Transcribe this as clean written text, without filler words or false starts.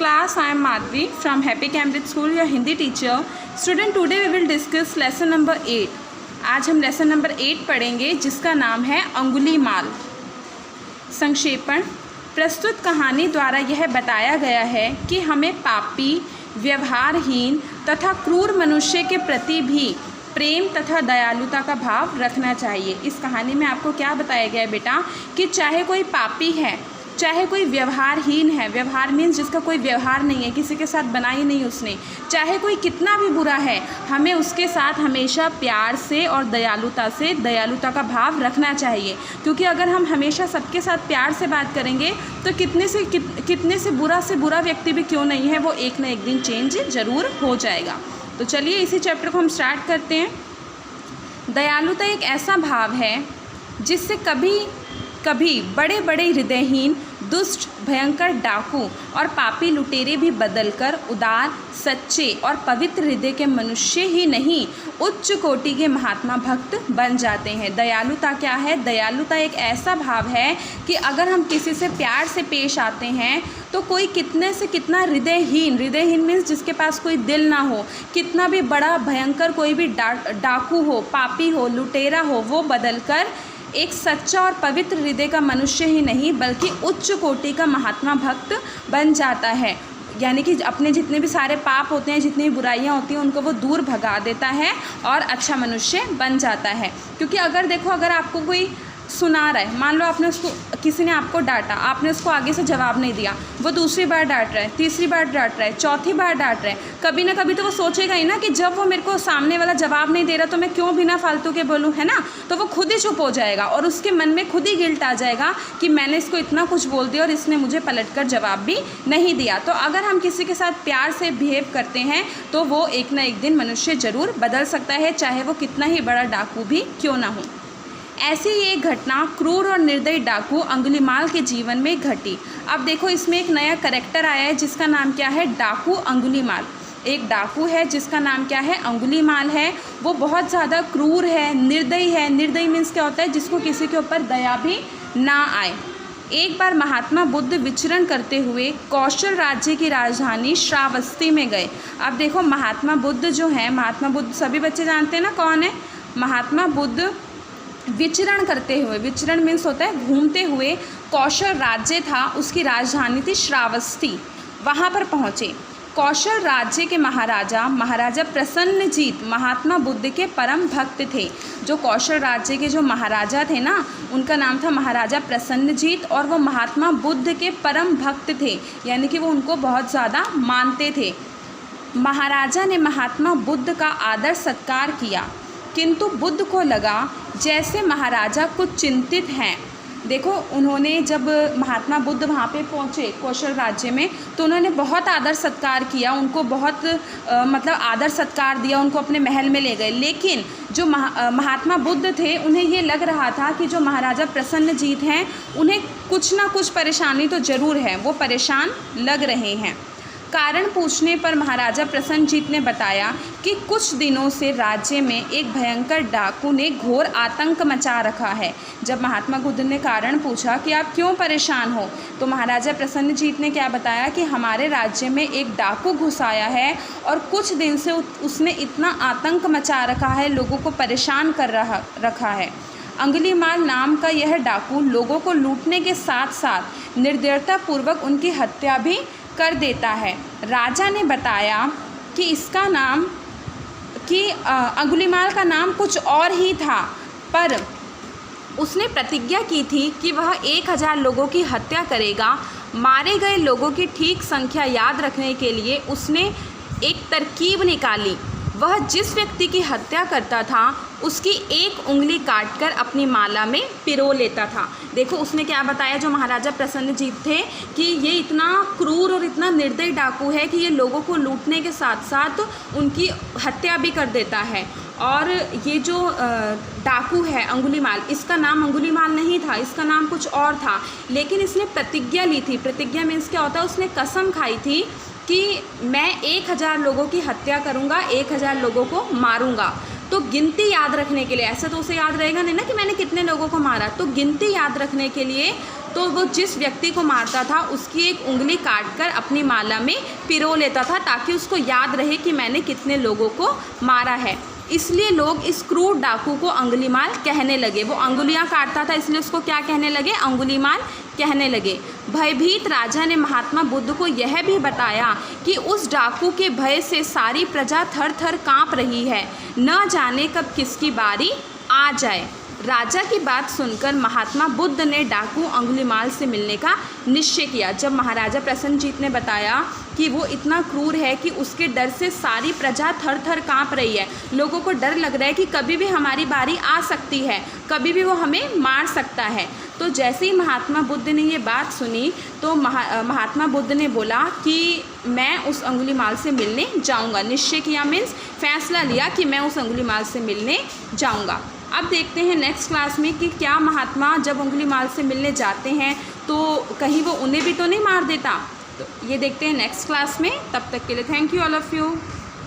class, I am Madhvi from Happy Cambridge School, your Hindi teacher. Student, today we will discuss lesson number 8. आज हम lesson number 8 पढ़ेंगे जिसका नाम है अंगुलीमाल। संक्षेपण, प्रस्तुत कहानी द्वारा यह बताया गया है कि हमें पापी, व्यवहारहीन तथा क्रूर मनुष्य के प्रति भी प्रेम तथा दयालुता का भाव रखना चाहिए। इस कहानी में आपको क्या बताया गया है बेटा कि चाहे कोई पापी है, चाहे कोई व्यवहारहीन है, व्यवहार मीन्स जिसका कोई व्यवहार नहीं है, किसी के साथ बनाई नहीं उसने, चाहे कोई कितना भी बुरा है, हमें उसके साथ हमेशा प्यार से और दयालुता का भाव रखना चाहिए। क्योंकि अगर हम हमेशा सबके साथ प्यार से बात करेंगे तो कितने से बुरा व्यक्ति भी क्यों नहीं है, वो एक ना एक दिन चेंज ज़रूर हो जाएगा। तो चलिए इसी चैप्टर को हम स्टार्ट करते हैं। दयालुता एक ऐसा भाव है जिससे कभी बड़े हृदयहीन, दुष्ट, भयंकर डाकू और पापी लुटेरे भी बदलकर उदार, सच्चे और पवित्र हृदय के मनुष्य ही नहीं, उच्च कोटि के महात्मा भक्त बन जाते हैं। दयालुता क्या है? दयालुता एक ऐसा भाव है कि अगर हम किसी से प्यार से पेश आते हैं तो कोई कितने से कितना हृदयहीन मीन्स जिसके पास कोई दिल ना हो, कितना भी बड़ा भयंकर कोई भी डाकू हो, पापी हो, लुटेरा हो, वो बदलकर एक सच्चा और पवित्र हृदय का मनुष्य ही नहीं बल्कि उच्च कोटि का महात्मा भक्त बन जाता है। यानी कि अपने जितने भी सारे पाप होते हैं, जितनी बुराइयां होती हैं, उनको वो दूर भगा देता है और अच्छा मनुष्य बन जाता है। क्योंकि अगर आपको कोई सुना रहा है, मान लो किसी ने आपको डांटा, आपने उसको आगे से जवाब नहीं दिया, वो दूसरी बार डांट रहा है, तीसरी बार डांट रहा है, चौथी बार डांट रहा है, कभी ना कभी तो वो सोचेगा ही ना कि जब वो मेरे को सामने वाला जवाब नहीं दे रहा तो मैं क्यों बिना फालतू के बोलूँ, है ना। तो वो खुद ही चुप हो जाएगा और उसके मन में खुद ही गिल्ट आ जाएगा कि मैंने इसको इतना कुछ बोल दिया और इसने मुझे पलट कर जवाब भी नहीं दिया। तो अगर हम किसी के साथ प्यार से बिहेव करते हैं तो वो एक ना एक दिन मनुष्य ज़रूर बदल सकता है, चाहे वो कितना ही बड़ा डाकू भी क्यों ना हो। ऐसी ही एक घटना क्रूर और निर्दयी डाकू अंगुलीमाल के जीवन में घटी। अब देखो इसमें एक नया कैरेक्टर आया है जिसका नाम क्या है? डाकू अंगुलीमाल। एक डाकू है जिसका नाम क्या है? अंगुलीमाल है। वो बहुत ज़्यादा क्रूर है, निर्दयी है। निर्दयी मीन्स क्या होता है? जिसको किसी के ऊपर दया भी ना आए। एक बार महात्मा बुद्ध विचरण करते हुए कौशल राज्य की राजधानी श्रावस्ती में गए। अब देखो महात्मा बुद्ध जो है, महात्मा बुद्ध सभी बच्चे जानते हैं ना कौन है? महात्मा बुद्ध विचरण करते हुए, विचरण मीन्स होता है घूमते हुए, कौशल राज्य था, उसकी राजधानी थी श्रावस्ती, वहाँ पर पहुँचे। कौशल राज्य के महाराजा प्रसन्नजीत महात्मा बुद्ध के परम भक्त थे। जो कौशल राज्य के जो महाराजा थे ना, उनका नाम था महाराजा प्रसन्नजीत और वो महात्मा बुद्ध के परम भक्त थे, यानी कि वो उनको बहुत ज़्यादा मानते थे। महाराजा ने महात्मा बुद्ध का आदर सत्कार किया, किंतु बुद्ध को लगा जैसे महाराजा कुछ चिंतित हैं। देखो उन्होंने जब महात्मा बुद्ध वहाँ पे पहुँचे कौशल राज्य में, तो उन्होंने बहुत आदर सत्कार किया, उनको बहुत आदर सत्कार दिया, उनको अपने महल में ले गए। लेकिन जो महात्मा बुद्ध थे, उन्हें ये लग रहा था कि जो महाराजा प्रसन्नजीत हैं, उन्हें कुछ ना कुछ परेशानी तो ज़रूर है, वो परेशान लग रहे हैं। कारण पूछने पर महाराजा प्रसन्नजीत ने बताया कि कुछ दिनों से राज्य में एक भयंकर डाकू ने घोर आतंक मचा रखा है। जब महात्मा बुद्ध ने कारण पूछा कि आप क्यों परेशान हो, तो महाराजा प्रसन्नजीत ने क्या बताया कि हमारे राज्य में एक डाकू घुस आया है और कुछ दिन से उसने इतना आतंक मचा रखा है, लोगों को परेशान कर रखा है। अंगुलीमाल नाम का यह डाकू लोगों को लूटने के साथ साथ निर्दयतापूर्वक उनकी हत्या भी कर देता है। राजा ने बताया कि अंगुलीमाल का नाम कुछ और ही था, पर उसने प्रतिज्ञा की थी कि वह 1000 लोगों की हत्या करेगा। मारे गए लोगों की ठीक संख्या याद रखने के लिए उसने एक तरकीब निकाली। वह जिस व्यक्ति की हत्या करता था उसकी एक उंगली काटकर अपनी माला में पिरो लेता था। देखो उसने क्या बताया, जो महाराजा प्रसन्नजीत थे, कि ये इतना क्रूर और इतना निर्दयी डाकू है कि ये लोगों को लूटने के साथ साथ उनकी हत्या भी कर देता है। और ये जो डाकू है अंगुलीमाल, इसका नाम अंगुलीमाल नहीं था, इसका नाम कुछ और था। लेकिन इसने प्रतिज्ञा ली थी। प्रतिज्ञा मीन्स क्या होता है? उसने कसम खाई थी कि मैं 1000 लोगों की हत्या करूँगा, 1000 लोगों को मारूँगा। तो गिनती याद रखने के लिए, ऐसा तो उसे याद रहेगा नहीं ना कि मैंने कितने लोगों को मारा, तो गिनती याद रखने के लिए तो वो जिस व्यक्ति को मारता था उसकी एक उंगली काटकर अपनी माला में पिरो लेता था ताकि उसको याद रहे कि मैंने कितने लोगों को मारा है। इसलिए लोग इस क्रूर डाकू को अंगुलीमाल कहने लगे। वो अंगुलियां काटता था इसलिए उसको क्या कहने लगे? अंगुलीमाल कहने लगे। भयभीत राजा ने महात्मा बुद्ध को यह भी बताया कि उस डाकू के भय से सारी प्रजा थर थर काँप रही है, न जाने कब किसकी बारी आ जाए। राजा की बात सुनकर महात्मा बुद्ध ने डाकू अंगुलीमाल से मिलने का निश्चय किया। जब महाराजा प्रसन्नजीत ने बताया कि वो इतना क्रूर है कि उसके डर से सारी प्रजा थर थर काँप रही है, लोगों को डर लग रहा है कि कभी भी हमारी बारी आ सकती है, कभी भी वो हमें मार सकता है। तो जैसे ही महात्मा बुद्ध ने ये बात सुनी तो महात्मा बुद्ध ने बोला कि मैं उस अंगुलीमाल से मिलने जाऊंगा। निश्चय किया मीन्स फैसला लिया कि मैं उस अंगुलीमाल से मिलने जाऊंगा। अब देखते हैं नेक्स्ट क्लास में कि क्या महात्मा जब अंगुलीमाल से मिलने जाते हैं तो कहीं वो उन्हें भी तो नहीं मार देता। तो ये देखते हैं नेक्स्ट क्लास में। तब तक के लिए thank you all of you.